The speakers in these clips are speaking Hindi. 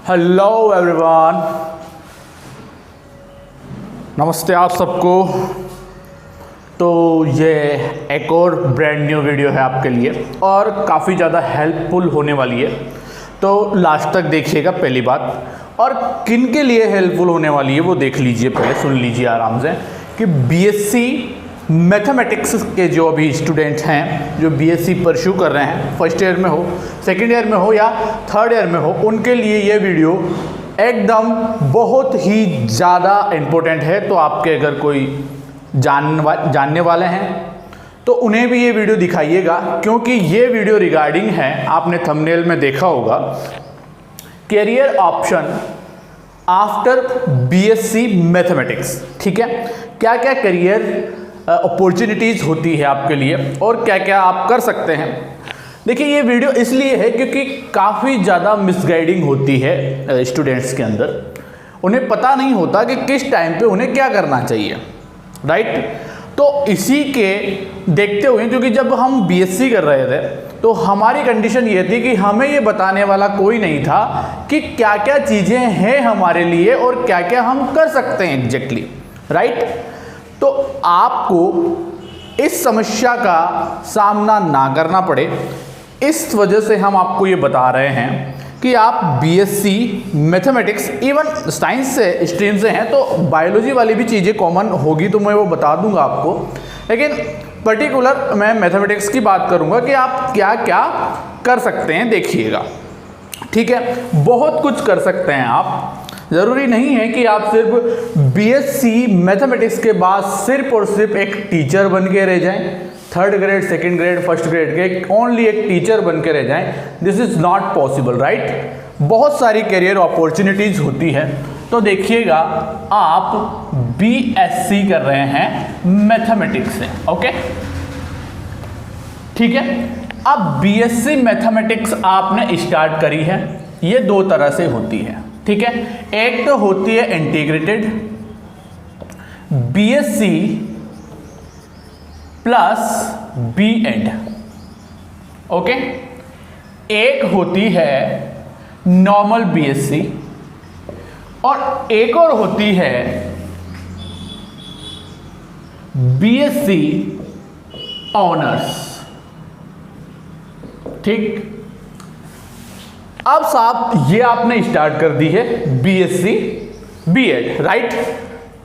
हेलो एवरीवन, नमस्ते आप सबको। तो ये एक और ब्रांड न्यू वीडियो है आपके लिए और काफ़ी ज़्यादा हेल्पफुल होने वाली है। तो लास्ट तक देखिएगा पहली बात, और किन के लिए हेल्पफुल होने वाली है वो देख लीजिए, पहले सुन लीजिए आराम से कि बीएससी मैथमेटिक्स के जो अभी स्टूडेंट्स हैं, जो बीएससी परस्यू कर रहे हैं, फर्स्ट ईयर में हो, सेकेंड ईयर में हो या थर्ड ईयर में हो, उनके लिए ये वीडियो एकदम बहुत ही ज़्यादा इम्पोर्टेंट है। तो आपके अगर कोई जानने वाले हैं तो उन्हें भी ये वीडियो दिखाइएगा, क्योंकि ये वीडियो रिगार्डिंग है, आपने थंबनेल में देखा होगा, career option after BSc mathematics. ठीक है, क्या क्या करियर अपॉर्चुनिटीज़ होती है आपके लिए और क्या क्या आप कर सकते हैं। देखिए, ये वीडियो इसलिए है क्योंकि काफ़ी ज़्यादा मिसगाइडिंग होती है स्टूडेंट्स के अंदर। उन्हें पता नहीं होता कि किस टाइम पे उन्हें क्या करना चाहिए, राइट। तो इसी के देखते हुए, क्योंकि जब हम बीएससी कर रहे थे तो हमारी कंडीशन ये थी कि हमें ये बताने वाला कोई नहीं था कि क्या क्या चीज़ें हैं हमारे लिए और क्या क्या हम कर सकते हैं एग्जैक्टली, राइट। तो आपको इस समस्या का सामना ना करना पड़े, इस वजह से हम आपको ये बता रहे हैं कि आप बीएससी मैथमेटिक्स, इवन साइंस से स्ट्रीम से हैं तो बायोलॉजी वाली भी चीज़ें कॉमन होगी तो मैं वो बता दूंगा आपको, लेकिन पर्टिकुलर मैं मैथमेटिक्स की बात करूंगा कि आप क्या क्या कर सकते हैं। देखिएगा, ठीक है, बहुत कुछ कर सकते हैं आप। ज़रूरी नहीं है कि आप सिर्फ बीएससी मैथमेटिक्स के बाद सिर्फ और सिर्फ एक टीचर बन के रह जाएं, third grade, second grade, first grade के ओनली एक टीचर बन के रह जाएं। This is not possible, right. बहुत सारी करियर अपॉर्चुनिटीज़ होती है। तो देखिएगा, आप बीएससी कर रहे हैं मैथमेटिक्स से, ओके, ठीक है। अब बीएससी मैथमेटिक्स आपने स्टार्ट करी है, ये दो तरह से होती है, ठीक है। एक तो होती है integrated BSc plus BEd, okay. एक होती है नॉर्मल बीएससी और एक और होती है बीएससी ऑनर्स, ठीक। अब साहब, ये आपने स्टार्ट कर दी है बीएससी बीएड, राइट।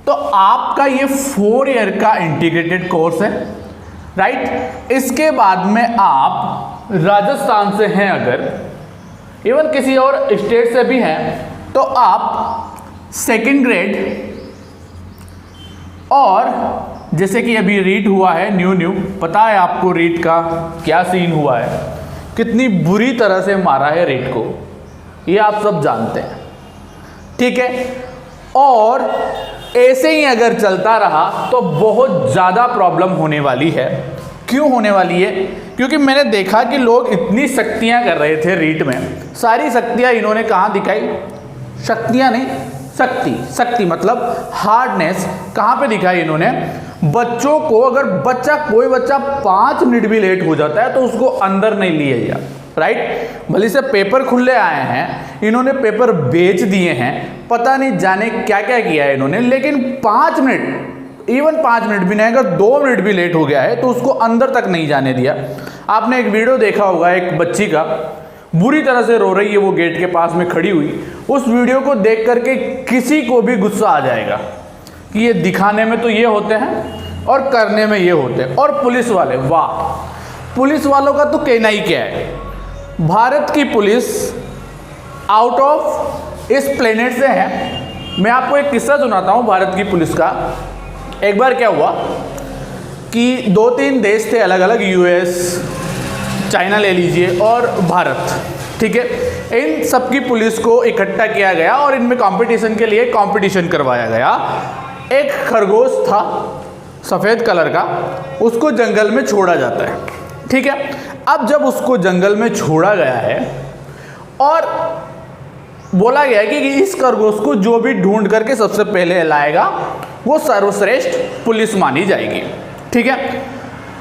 तो आपका ये 4 ईयर का इंटीग्रेटेड कोर्स है, राइट। इसके बाद में आप राजस्थान से हैं, अगर इवन किसी और स्टेट से भी हैं, तो आप सेकेंड ग्रेड, और जैसे कि अभी रीट हुआ है न्यू, पता है आपको रीट का क्या सीन हुआ है, कितनी बुरी तरह से मारा है रीट को, ये आप सब जानते हैं, ठीक है। और ऐसे ही अगर चलता रहा तो बहुत ज़्यादा प्रॉब्लम होने वाली है। क्यों होने वाली है? क्योंकि मैंने देखा कि लोग इतनी शक्तियां कर रहे थे रीट में, सारी शक्तियां इन्होंने कहाँ दिखाई? शक्तियां नहीं, शक्ति मतलब हार्डनेस कहाँ पे दिखाई इन्होंने? बच्चों को, अगर कोई बच्चा 5 मिनट भी लेट हो जाता है तो उसको अंदर नहीं लिया गया, राइट। भले से पेपर खुले आए हैं, इन्होंने पेपर बेच दिए हैं, पता नहीं जाने क्या क्या किया है इन्होंने, लेकिन 5 मिनट, इवन 5 मिनट भी नहीं, अगर 2 मिनट भी लेट हो गया है तो उसको अंदर तक नहीं जाने दिया। आपने एक वीडियो देखा होगा एक बच्ची का, बुरी तरह से रो रही है, वो गेट के पास में खड़ी हुई। उस वीडियो को देख करके किसी को भी गुस्सा आ जाएगा कि ये दिखाने में तो ये होते हैं और करने में ये होते हैं। और पुलिस वाले, वाह, पुलिस वालों का तो कहना ही क्या है। भारत की पुलिस आउट ऑफ इस प्लेनेट से है। मैं आपको एक किस्सा सुनाता हूँ भारत की पुलिस का। एक बार क्या हुआ कि 2-3 देश थे अलग अलग, यूएस, चाइना ले लीजिए और भारत, ठीक है। इन सबकी पुलिस को इकट्ठा किया गया और इनमें कंपटीशन के लिए कंपटीशन करवाया गया। एक खरगोश था सफ़ेद कलर का, उसको जंगल में छोड़ा जाता है, ठीक है। अब जब उसको जंगल में छोड़ा गया है और बोला गया कि इस खरगोश को जो भी ढूंढ करके सबसे पहले लाएगा वो सर्वश्रेष्ठ पुलिस मानी जाएगी, ठीक है।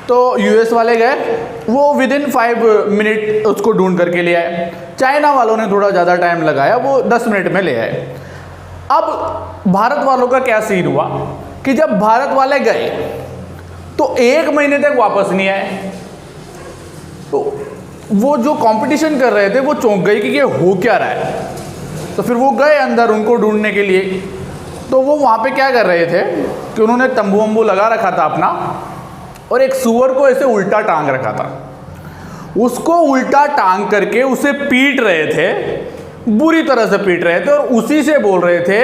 तो यूएस वाले गए, वो विदिन 5 मिनट उसको ढूंढ करके ले आए। चाइना वालों ने थोड़ा ज़्यादा टाइम लगाया, वो 10 मिनट में ले आए। अब भारत वालों का क्या सीन हुआ कि जब भारत वाले गए तो 1 महीने तक वापस नहीं आए। तो वो जो कंपटीशन कर रहे थे वो चौंक गए कि ये हो क्या रहा है। तो फिर वो गए अंदर उनको ढूंढने के लिए। तो वो वहाँ पे क्या कर रहे थे कि उन्होंने तंबू वंबू लगा रखा था अपना, और एक सूअर को ऐसे उल्टा टांग रखा था। उसको उल्टा टांग करके उसे पीट रहे थे, बुरी तरह से पीट रहे थे, और उसी से बोल रहे थे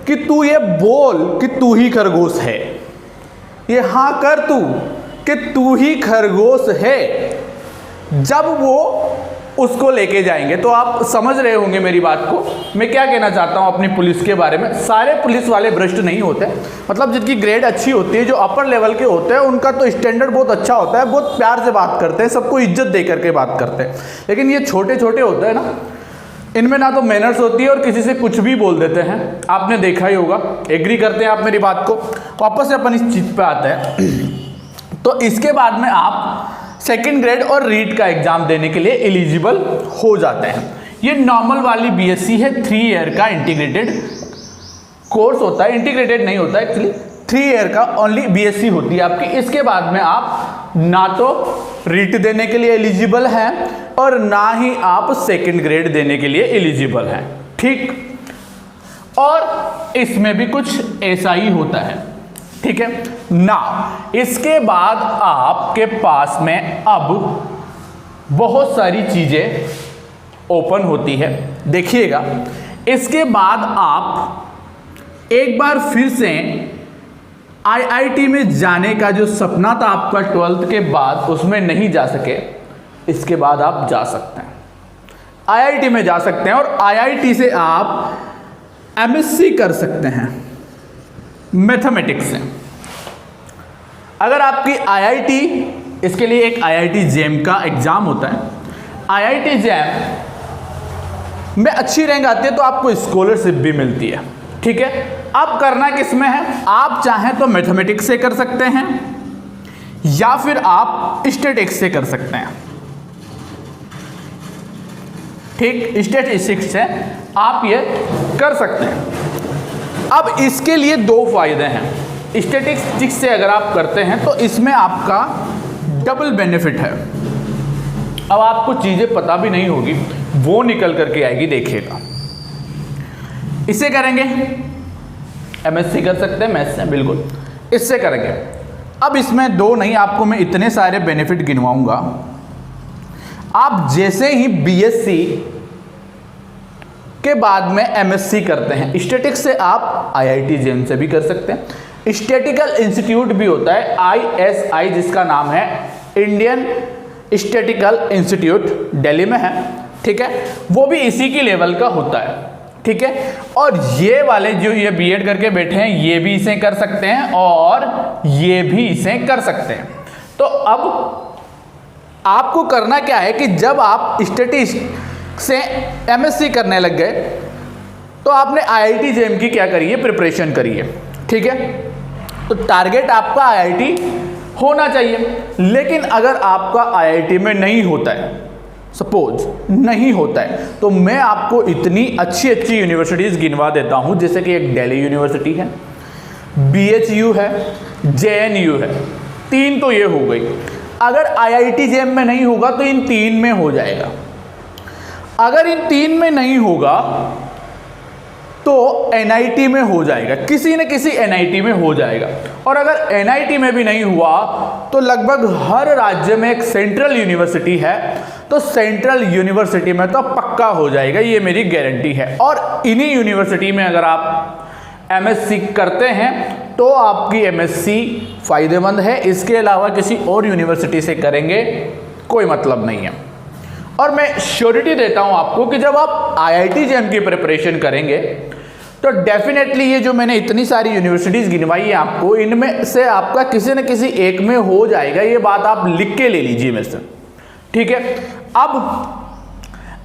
कि तू ये बोल कि तू ही खरगोश है, ये हाँ कर तू कि तू ही खरगोश है। जब वो उसको लेके जाएंगे, तो आप समझ रहे होंगे मेरी बात को। मैं क्या कहना चाहता हूँ अपनी पुलिस के बारे में। सारे पुलिस वाले भ्रष्ट नहीं होते, मतलब जिनकी ग्रेड अच्छी होती है, जो अपर लेवल के होते हैं, उनका तो स्टैंडर्ड बहुत अच्छा होता है, बहुत प्यार से बात करते हैं, सबको इज्जत दे करके बात करते हैं। लेकिन ये छोटे छोटे होते हैं ना, इनमें ना तो मैनर्स होती है और किसी से कुछ भी बोल देते हैं। आपने देखा ही होगा, एग्री करते हैं आप मेरी बात को। वापस से अपन इस चीज़ पे आते हैं। तो इसके बाद में आप सेकंड ग्रेड और रीट का एग्जाम देने के लिए एलिजिबल हो जाते हैं। ये नॉर्मल वाली बीएससी है, 3 ईयर का इंटीग्रेटेड कोर्स होता है। इंटीग्रेटेड नहीं होता एक्चुअली, 3 ईयर का ओनली बीएससी होती है आपकी। इसके बाद में आप ना तो रीट देने के लिए एलिजिबल हैं और ना ही आप सेकंड ग्रेड देने के लिए एलिजिबल हैं, ठीक। और इसमें भी कुछ ऐसा ही होता है, ठीक है ना। इसके बाद आपके पास में अब बहुत सारी चीजें ओपन होती है, देखिएगा। इसके बाद आप एक बार फिर से आईआईटी में जाने का जो सपना था आपका 12th के बाद, उसमें नहीं जा सके, इसके बाद आप जा सकते हैं, आईआईटी में जा सकते हैं। और आईआईटी से आप एमएससी कर सकते हैं मैथमेटिक्स से। अगर आपकी आईआईटी, इसके लिए एक आईआईटी जेम का एग्जाम होता है। आईआईटी जेम में अच्छी रैंक आती है तो आपको स्कॉलरशिप भी मिलती है, ठीक है। अब करना किस में है, आप चाहें तो मैथमेटिक्स से कर सकते हैं या फिर आप स्टैटिस्टिक्स से कर सकते हैं, ठीक। स्टैटिस्टिक्स से आप ये कर सकते हैं। अब इसके लिए 2 फायदे हैं। स्टैटिस्टिक्स से अगर आप करते हैं तो इसमें आपका डबल बेनिफिट है। अब आपको चीज़ें पता भी नहीं होगी, वो निकल करके आएगी, देखिएगा। इससे करेंगे एमएससी कर सकते हैं, मैथ्स से, बिल्कुल इससे करेंगे। अब इसमें 2 नहीं, आपको मैं इतने सारे बेनिफिट गिनवाऊंगा। आप जैसे ही बीएससी के बाद में एमएससी करते हैं, स्टैटिक्स से आप आईआईटी जेम से भी कर सकते हैं। स्टैटिकल इंस्टीट्यूट भी होता है, आईएसआई, जिसका नाम है इंडियन स्टैटिकल इंस्टीट्यूट, दिल्ली में है, ठीक है। वो भी इसी की लेवल का होता है, ठीक है। और ये वाले जो ये बीएड करके बैठे हैं, ये भी इसे कर सकते हैं और ये भी इसे कर सकते हैं। तो अब आपको करना क्या है कि जब आप स्टैटिस्टिक्स से एमएससी करने लग गए तो आपने आईआईटी जेम की क्या करिए, प्रिपरेशन करिए, ठीक है। तो टारगेट आपका आईआईटी होना चाहिए। लेकिन अगर आपका आईआईटी में नहीं होता है, सपोज नहीं होता है, तो मैं आपको इतनी अच्छी अच्छी यूनिवर्सिटीज़ गिनवा देता हूं, जैसे कि एक दिल्ली यूनिवर्सिटी है, बीएचयू है, जेएनयू है। 3 तो ये हो गई। अगर आईआईटी जेम में नहीं होगा तो इन 3 में हो जाएगा। अगर इन 3 में नहीं होगा तो एनआईटी में हो जाएगा, किसी न किसी एनआईटी में हो जाएगा। और अगर एनआईटी में भी नहीं हुआ तो लगभग हर राज्य में एक सेंट्रल यूनिवर्सिटी है, तो सेंट्रल यूनिवर्सिटी में तो पक्का हो जाएगा, ये मेरी गारंटी है। और इन्हीं यूनिवर्सिटी में अगर आप एमएससी करते हैं तो आपकी एमएससी फायदेमंद है। इसके अलावा किसी और यूनिवर्सिटी से करेंगे कोई मतलब नहीं है। और मैं श्योरिटी देता हूं आपको कि जब आप आईआईटी जेम की प्रिपरेशन करेंगे तो डेफिनेटली ये जो मैंने इतनी सारी यूनिवर्सिटीज़ गिनवाई है आपको, इनमें से आपका किसी न किसी एक में हो जाएगा। ये बात आप लिख के ले लीजिए मेरे से, ठीक है। अब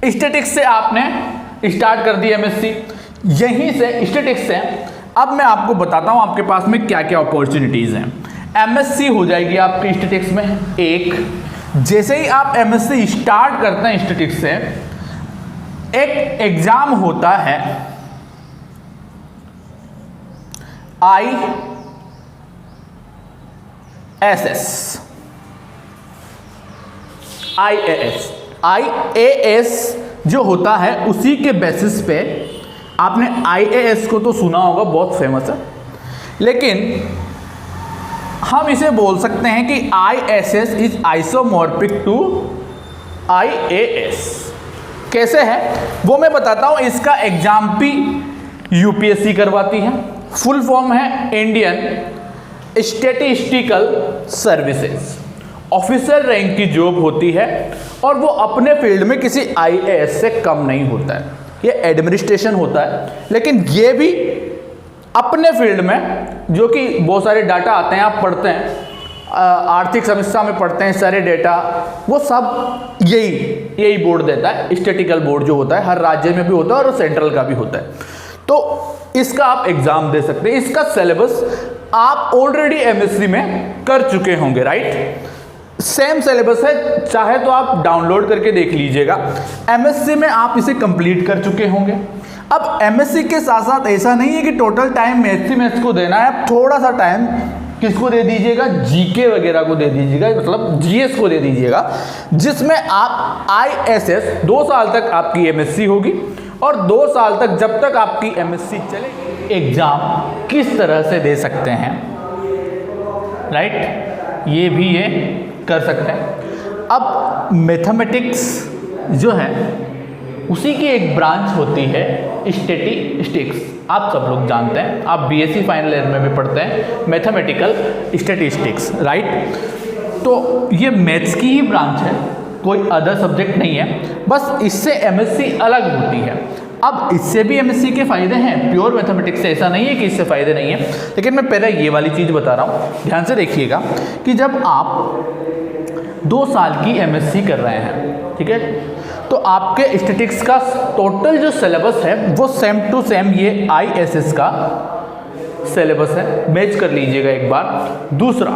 स्टैटिस्टिक्स से आपने स्टार्ट कर दी एमएससी, यहीं से स्टैटिस्टिक्स से अब मैं आपको बताता हूँ आपके पास में क्या क्या अपॉर्चुनिटीज़ हैं। एमएससी हो जाएगी आपकी स्टैटिस्टिक्स में 1, जैसे ही आप एमएससी स्टार्ट करते हैं स्टैटिस्टिक्स से, एक एग्जाम होता है IAS जो होता है, उसी के बेसिस पे आपने IAS को तो सुना होगा, बहुत फेमस है, लेकिन हम इसे बोल सकते हैं कि ISS is isomorphic to IAS। कैसे है वो मैं बताता हूं। इसका एग्जाम भी UPSC करवाती है। फुल फॉर्म है Indian statistical services. Officer rank की जॉब होती है और वो अपने फील्ड में किसी IAS से कम नहीं होता है। ये एडमिनिस्ट्रेशन होता है, लेकिन ये भी अपने फील्ड में, जो कि बहुत सारे डाटा आते हैं, आप पढ़ते हैं आर्थिक समस्या में पढ़ते हैं, सारे डेटा वो सब यही बोर्ड देता है। स्टैटिस्टिकल बोर्ड जो होता है हर राज्य में भी होता है और सेंट्रल का भी होता है। तो इसका आप एग्जाम दे सकते हैं। इसका सिलेबस आप ऑलरेडी MSc में कर चुके होंगे, राइट। सेम सिलेबस है, चाहे तो आप डाउनलोड करके देख लीजिएगा। MSc में आप इसे कंप्लीट कर चुके होंगे। अब MSc के साथ साथ ऐसा नहीं है कि टोटल टाइम मैथ्स को देना है। आप थोड़ा सा टाइम किसको दे दीजिएगा, GK वगैरह को दे दीजिएगा, मतलब GS को दे दीजिएगा, जिसमें आप ISS 2 साल तक आपकी MSc होगी और 2 साल तक जब तक आपकी MSc चलेगी, एग्जाम किस तरह से दे सकते हैं, राइट, ये भी ये कर सकते हैं। अब मैथमेटिक्स जो है उसी की एक ब्रांच होती है स्टैटिस्टिक्स। आप सब लोग जानते हैं, आप BSc फाइनल ईयर में भी पढ़ते हैं मैथमेटिकल स्टैटिस्टिक्स, राइट। तो ये मैथ्स की ही ब्रांच है, कोई अदर सब्जेक्ट नहीं है, बस इससे MSc अलग होती है। अब इससे भी MSc के फायदे हैं, प्योर मैथमेटिक्स से ऐसा नहीं है कि इससे फायदे नहीं है, लेकिन मैं पहले ये वाली चीज़ बता रहा हूँ। ध्यान से देखिएगा कि जब आप 2 साल की MSc कर रहे हैं, ठीक है, तो आपके स्टैटिस्टिक्स का टोटल जो सिलेबस है वो सेम टू सेम ये ISS का सिलेबस है। मैच कर लीजिएगा एक बार। दूसरा,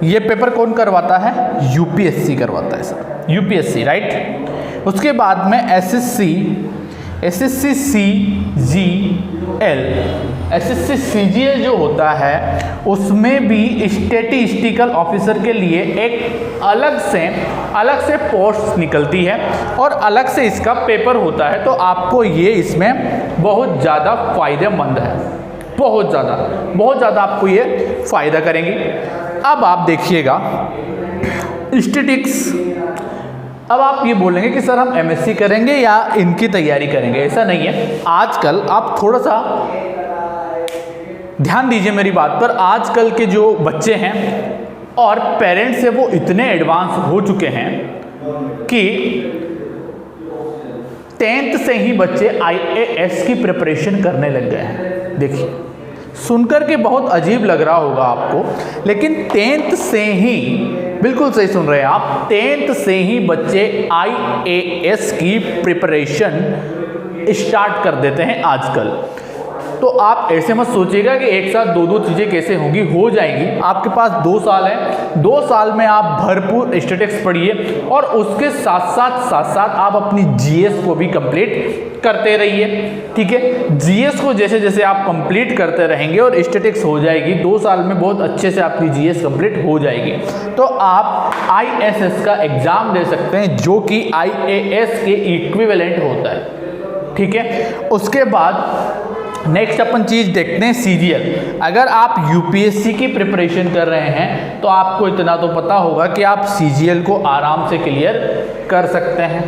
ये पेपर कौन करवाता है, UPSC करवाता है सर, UPSC, राइट। उसके बाद में SSC CGL जो होता है, उसमें भी स्टैटिस्टिकल ऑफिसर के लिए एक अलग से पोस्ट निकलती है और अलग से इसका पेपर होता है। तो आपको ये इसमें बहुत ज़्यादा फायदेमंद है, बहुत ज़्यादा आपको ये फायदा करेंगी। अब आप देखिएगा स्टैटिस्टिक्स, अब आप ये बोलेंगे कि सर हम MSc करेंगे या इनकी तैयारी करेंगे, ऐसा नहीं है। आजकल आप थोड़ा सा ध्यान दीजिए मेरी बात पर। आजकल के जो बच्चे हैं और पेरेंट्स हैं वो इतने एडवांस हो चुके हैं कि 10th से ही बच्चे IAS की प्रिपरेशन करने लग गए हैं। देखिए, सुनकर के बहुत अजीब लग रहा होगा आपको, लेकिन 10th से ही, बिल्कुल सही सुन रहे हैं आप, 10th से ही बच्चे IAS की प्रिपरेशन स्टार्ट कर देते हैं आजकल। तो आप ऐसे मत सोचिएगा कि एक साथ दो चीज़ें कैसे होंगी, हो जाएंगी। आपके पास 2 साल है, 2 साल में आप भरपूर स्टैटिस्टिक्स पढ़िए और उसके साथ साथ आप अपनी GS को भी कंप्लीट करते रहिए, ठीक है। GS को जैसे जैसे आप कंप्लीट करते रहेंगे और स्टैटिस्टिक्स हो जाएगी, 2 साल में बहुत अच्छे से आपकी GS कंप्लीट हो जाएगी, तो आप ISS का एग्जाम दे सकते हैं, जो कि IAS के इक्विवेलेंट होता है, ठीक है। उसके बाद नेक्स्ट अपन चीज़ देखते हैं CGL। अगर आप UPSC की प्रिपरेशन कर रहे हैं तो आपको इतना तो पता होगा कि आप CGL को आराम से क्लियर कर सकते हैं,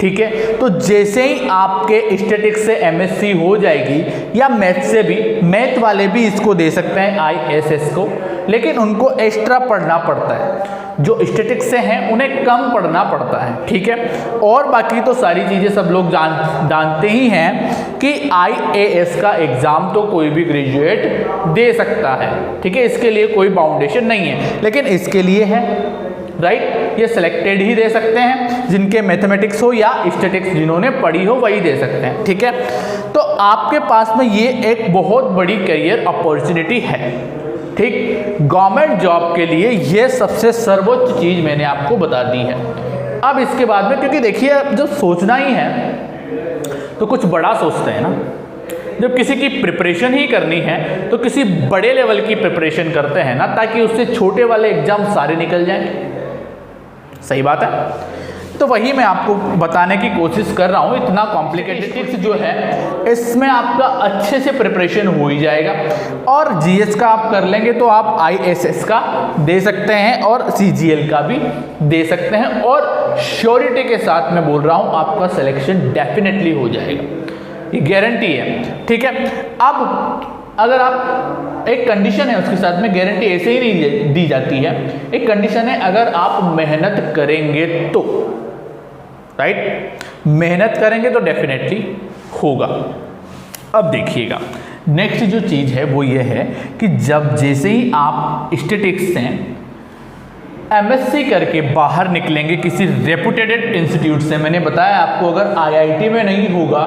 ठीक है। तो जैसे ही आपके स्टैटिस्टिक्स से MSc हो जाएगी, या मैथ से भी, मैथ वाले भी इसको दे सकते हैं ISS को, लेकिन उनको एक्स्ट्रा पढ़ना पड़ता है। जो स्टैटिस्टिक्स से हैं उन्हें कम पढ़ना पड़ता है, ठीक है। और बाकी तो सारी चीज़ें सब लोग जानते ही हैं कि IAS का एग्ज़ाम तो कोई भी ग्रेजुएट दे सकता है, ठीक है। इसके लिए कोई बाउंडेशन नहीं है, लेकिन इसके लिए है, राइट। ये सिलेक्टेड ही दे सकते हैं, जिनके मैथमेटिक्स हो या स्टैटिस्टिक्स जिन्होंने पढ़ी हो वही दे सकते हैं, ठीक है। तो आपके पास में ये एक बहुत बड़ी करियर अपॉर्चुनिटी है, ठीक, गवर्नमेंट जॉब के लिए ये सबसे सर्वोच्च चीज मैंने आपको बता दी है। अब इसके बाद में, क्योंकि देखिए जब सोचना ही है तो कुछ बड़ा सोचते हैं ना, जब किसी की प्रिपरेशन ही करनी है तो किसी बड़े लेवल की प्रिपरेशन करते हैं ना, ताकि उससे छोटे वाले एग्जाम सारे निकल जाएं। सही बात है। तो वही मैं आपको बताने की कोशिश कर रहा हूँ। इतना कॉम्प्लिकेटेड टिप्स जो है इसमें आपका अच्छे से प्रिपरेशन हो ही जाएगा। और जीएस का आप कर लेंगे तो आप आईएसएस का दे सकते हैं और सीजीएल का भी दे सकते हैं, और श्योरिटी के साथ मैं बोल रहा हूँ आपका सिलेक्शन डेफिनेटली हो जाएगा, ये गारंटी है। ठीक है। अब अगर आप, एक कंडीशन है उसके साथ में, गारंटी ऐसे ही नहीं दी जाती है, एक कंडीशन है अगर आप मेहनत करेंगे तो, राइट, मेहनत करेंगे तो डेफिनेटली होगा। अब देखिएगा नेक्स्ट जो चीज है वो ये है कि जब जैसे ही आप स्टैटिस्टिक्स से एमएससी करके बाहर निकलेंगे किसी रेपुटेड इंस्टीट्यूट से, मैंने बताया आपको अगर आईआईटी में नहीं होगा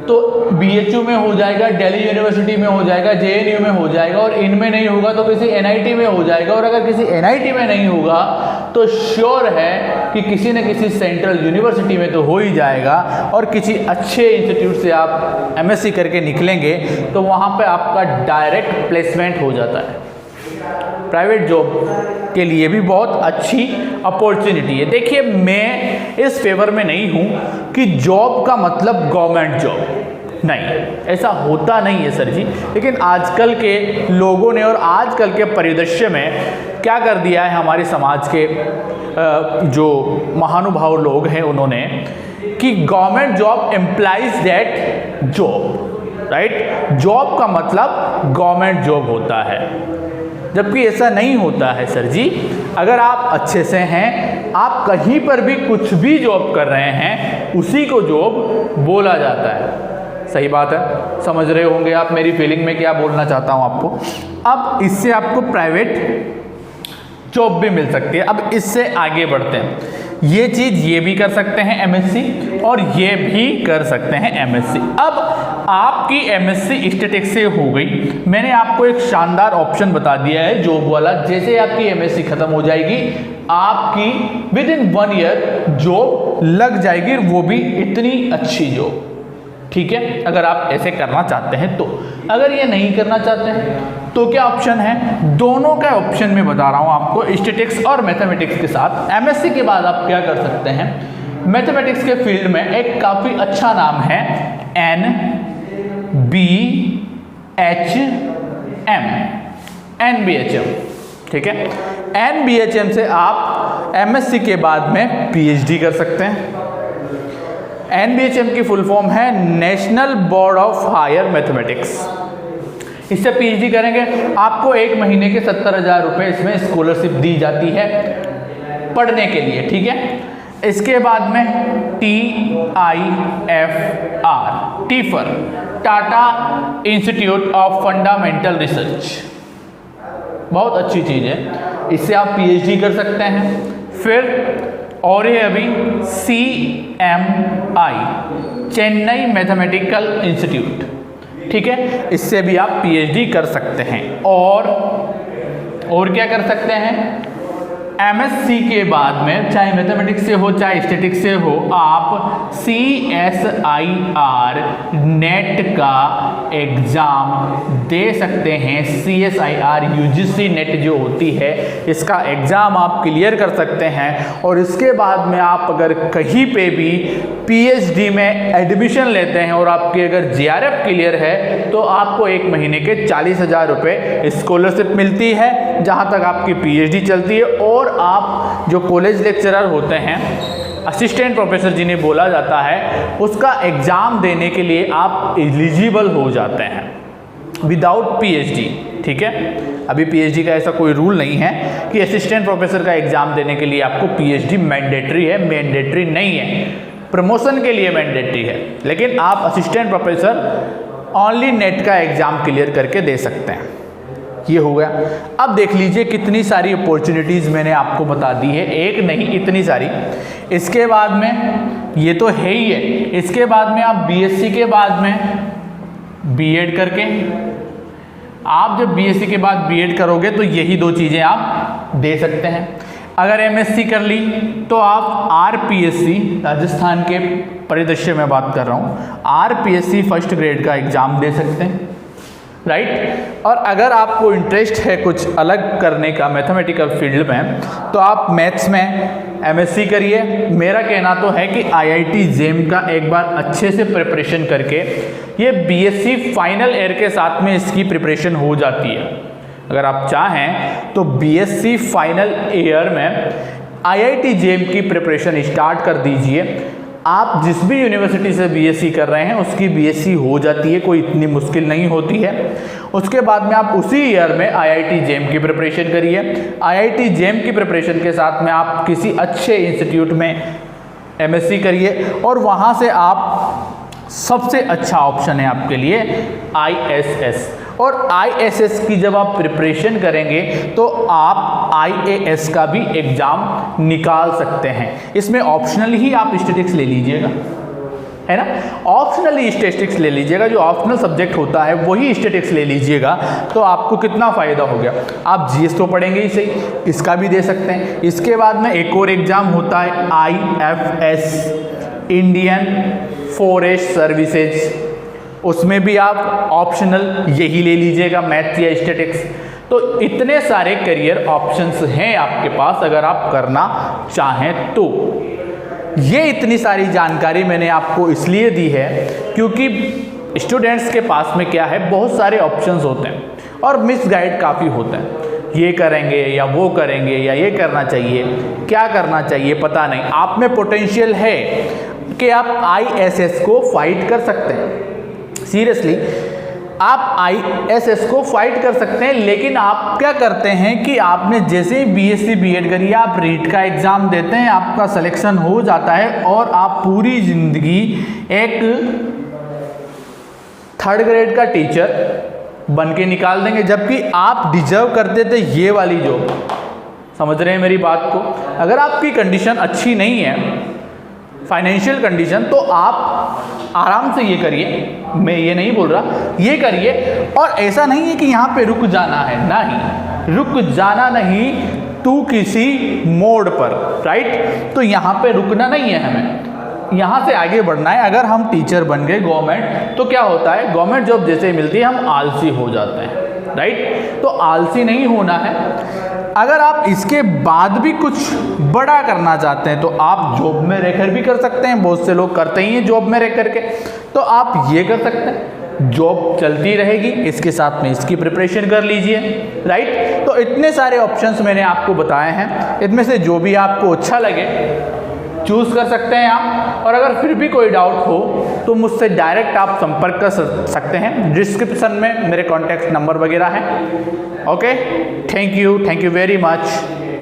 तो बीएचयू में हो जाएगा, दिल्ली यूनिवर्सिटी में हो जाएगा, जेएनयू में हो जाएगा, और इनमें नहीं होगा तो किसी एनआईटी में हो जाएगा, और अगर किसी एनआईटी में नहीं होगा तो श्योर है कि किसी न किसी सेंट्रल यूनिवर्सिटी में तो हो ही जाएगा। और किसी अच्छे इंस्टीट्यूट से आप एमएससी करके निकलेंगे तो वहाँ पे आपका डायरेक्ट प्लेसमेंट हो जाता है। प्राइवेट जॉब के लिए भी बहुत अच्छी अपॉर्चुनिटी है। देखिए मैं इस फेवर में नहीं हूँ कि जॉब का मतलब गवर्नमेंट जॉब, नहीं, ऐसा होता नहीं है सर जी। लेकिन आजकल के लोगों ने और आजकल के परिदृश्य में क्या कर दिया है हमारे समाज के जो महानुभाव लोग हैं उन्होंने, कि government job employees that job, right, job का मतलब गवर्नमेंट जॉब होता है, जबकि ऐसा नहीं होता है सर जी। अगर आप अच्छे से हैं, आप कहीं पर भी कुछ भी जॉब कर रहे हैं, उसी को जॉब बोला जाता है। सही बात है, समझ रहे होंगे आप मेरी फीलिंग में क्या बोलना चाहता हूं आपको। अब इससे आपको प्राइवेट जॉब भी मिल सकती है। अब इससे आगे बढ़ते हैं, ये चीज ये भी कर सकते हैं एमएससी, और ये भी कर सकते हैं एमएससी। अब आपकी एमएससी स्टैटिस्टिक्स से हो गई, मैंने आपको एक शानदार ऑप्शन बता दिया है जॉब वाला। जैसे आपकी एमएससी खत्म हो जाएगी, आपकी विद इन 1 ईयर जॉब लग जाएगी, वो भी इतनी अच्छी जॉब। ठीक है, अगर आप ऐसे करना चाहते हैं तो। अगर ये नहीं करना चाहते हैं तो क्या ऑप्शन है, दोनों का ऑप्शन मैं बता रहा हूं आपको, स्टैटिस्टिक्स और मैथमेटिक्स के साथ। एमएससी के बाद आप क्या कर सकते हैं, मैथमेटिक्स के फील्ड में एक काफी अच्छा नाम है NBHM, ठीक है। NBHM से आप एमएससी के बाद में पीएचडी कर सकते हैं। NBHM की फुल फॉर्म है national board of higher mathematics. इससे पीएचडी करेंगे, आपको 1 महीने के 70,000 रुपये इसमें स्कॉलरशिप दी जाती है पढ़ने के लिए। ठीक है। इसके बाद में TIFR, Tata institute of fundamental research, बहुत अच्छी चीज़ है, इससे आप पीएचडी कर सकते हैं। फिर और ये अभी CMI, चेन्नई मैथमेटिकल इंस्टीट्यूट, ठीक है, इससे भी आप पीएचडी कर सकते हैं। और क्या कर सकते हैं, एमएससी के बाद में चाहे मैथमेटिक्स से हो चाहे स्टैटिस्टिक्स से हो, आप CSIR नेट का एग्ज़ाम दे सकते हैं। CSIR UGC नेट जो होती है, इसका एग्ज़ाम आप क्लियर कर सकते हैं। और इसके बाद में आप अगर कहीं पे भी पीएचडी में एडमिशन लेते हैं और आपकी अगर JRF क्लियर है तो आपको 1 महीने के 40,000 रुपये स्कॉलरशिप मिलती है, जहाँ तक आपकी पीएचडी चलती है। और आप जो कॉलेज लेक्चरर होते हैं, असिस्टेंट प्रोफेसर जिन्हें बोला जाता है, उसका एग्ज़ाम देने के लिए आप एलिजिबल हो जाते हैं विदाउट पीएचडी। ठीक है, अभी पीएचडी का ऐसा कोई रूल नहीं है कि असिस्टेंट प्रोफेसर का एग्ज़ाम देने के लिए आपको पीएचडी मैंडेटरी है, मैंडेटरी नहीं है, प्रमोशन के लिए मैंडेटरी है। लेकिन आप असिस्टेंट प्रोफेसर ओनली नेट का एग्ज़ाम क्लियर करके दे सकते हैं। ये हो गया। अब देख लीजिए कितनी सारी अपॉर्चुनिटीज़ मैंने आपको बता दी है, एक नहीं इतनी सारी। इसके बाद में ये तो है ही है, इसके बाद में आप बीएससी के बाद में बीएड करके आप जब बीएससी के बाद बीएड करोगे तो यही 2 चीज़ें आप दे सकते हैं। अगर एमएससी कर ली तो आप आरपीएससी, राजस्थान के परिदृश्य में बात कर रहा हूँ, आरपीएससी फर्स्ट ग्रेड का एग्ज़ाम दे सकते हैं, राइट। और अगर आपको इंटरेस्ट है कुछ अलग करने का मैथमेटिकल फील्ड में, तो आप मैथ्स में एमएससी करिए। मेरा कहना तो है कि आईआईटी जेम का एक बार अच्छे से प्रिपरेशन करके ये बीएससी फाइनल ईयर के साथ में इसकी प्रिपरेशन हो जाती है। अगर आप चाहें तो बीएससी फाइनल ईयर में आईआईटी जेम की प्रिपरेशन स्टार्ट कर दीजिए। आप जिस भी यूनिवर्सिटी से बीएससी कर रहे हैं उसकी बीएससी हो जाती है, कोई इतनी मुश्किल नहीं होती है। उसके बाद में आप उसी ईयर में आईआईटी जेम की प्रिपरेशन करिए। आईआईटी जेम की प्रिपरेशन के साथ में आप किसी अच्छे इंस्टीट्यूट में एमएससी करिए और वहाँ से आप सबसे अच्छा ऑप्शन है आपके लिए आईएसएस। और आईएसएस की जब आप प्रिपरेशन करेंगे तो आप आईएएस का भी एग्ज़ाम निकाल सकते हैं। इसमें ऑप्शनली ही आप स्टैटिस्टिक्स ले लीजिएगा, है ना, ऑप्शनली स्टैटिस्टिक्स ले लीजिएगा। जो ऑप्शनल सब्जेक्ट होता है वही स्टैटिस्टिक्स ले लीजिएगा, तो आपको कितना फ़ायदा हो गया। आप जीएस तो पढ़ेंगे ही सही, इसका भी दे सकते हैं। इसके बाद में एक और एग्ज़ाम होता है आईएफएस, इंडियन फॉरेस्ट सर्विसेज, उसमें भी आप ऑप्शनल यही ले लीजिएगा, मैथ्स या स्टैटिस्टिक्स। तो इतने सारे करियर ऑप्शंस हैं आपके पास अगर आप करना चाहें तो। ये इतनी सारी जानकारी मैंने आपको इसलिए दी है क्योंकि स्टूडेंट्स के पास में क्या है, बहुत सारे ऑप्शंस होते हैं और मिसगाइड काफ़ी होते हैं। ये करेंगे या वो करेंगे या ये करना चाहिए, क्या करना चाहिए पता नहीं। आप में पोटेंशियल है कि आप आईएसएस को फाइट कर सकते हैं, सीरियसली आप आईएसएस को फाइट कर सकते हैं। लेकिन आप क्या करते हैं कि आपने जैसे ही बीएससी बीएड करी, आप रीट का एग्ज़ाम देते हैं, आपका सिलेक्शन हो जाता है और आप पूरी ज़िंदगी एक 3rd ग्रेड का टीचर बन के निकाल देंगे, जबकि आप डिजर्व करते थे ये वाली जॉब। समझ रहे हैं मेरी बात को। अगर आपकी कंडीशन अच्छी नहीं है, फाइनेंशियल कंडीशन, तो आप आराम से ये करिए, मैं ये नहीं बोल रहा, ये करिए। और ऐसा नहीं है कि यहाँ पे रुक जाना है, नहीं, रुक जाना नहीं, तू किसी मोड़ पर, राइट। तो यहाँ पे रुकना नहीं है, हमें यहाँ से आगे बढ़ना है। अगर हम टीचर बन गए गवर्नमेंट, तो क्या होता है, गवर्नमेंट जॉब जैसे मिलती है हम आलसी हो जाते हैं, राइट। तो आलसी नहीं होना है। अगर आप इसके बाद भी कुछ बड़ा करना चाहते हैं तो आप जॉब में रहकर भी कर सकते हैं, बहुत से लोग करते ही हैं जॉब में रह करके, तो आप ये कर सकते हैं। जॉब चलती रहेगी, इसके साथ में इसकी प्रिपरेशन कर लीजिए, राइट। तो इतने सारे ऑप्शंस मैंने आपको बताए हैं, इनमें से जो भी आपको अच्छा लगे चूज़ कर सकते हैं आप। और अगर फिर भी कोई डाउट हो तो मुझसे डायरेक्ट आप संपर्क कर सकते हैं। डिस्क्रिप्शन में मेरे कॉन्टैक्ट नंबर वगैरह हैं। Okay, thank you very much.